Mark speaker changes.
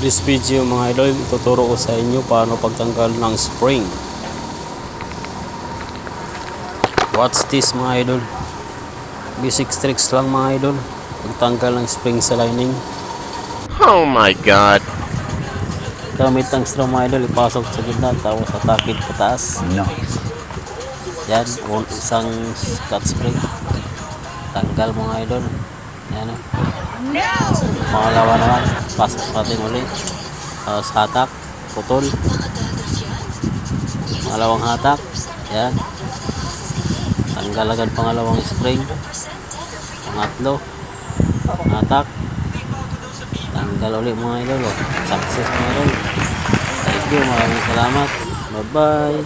Speaker 1: This video mga idol, tuturo ko sa inyo paano pagtanggal ng spring. What's this mga idol? Basic tricks lang mga idol, pagtanggal ng spring sa lining.
Speaker 2: Oh my god.
Speaker 1: Gamit ang straw mga idol, ipasok sa gitna tapos atakid pataas.
Speaker 3: No.
Speaker 1: Yan, isang cut spring. Tanggal mga idol. Yan o. Pangalawa naman, pasok natin ulit. Tapos hatak, putol. Pangalawang hatak. Yan. Tanggal agad pangalawang spring. Pangatlo. Hatak. Tanggal ulit mga idol. Success mga idol. Thank you, maraming salamat. Bye bye.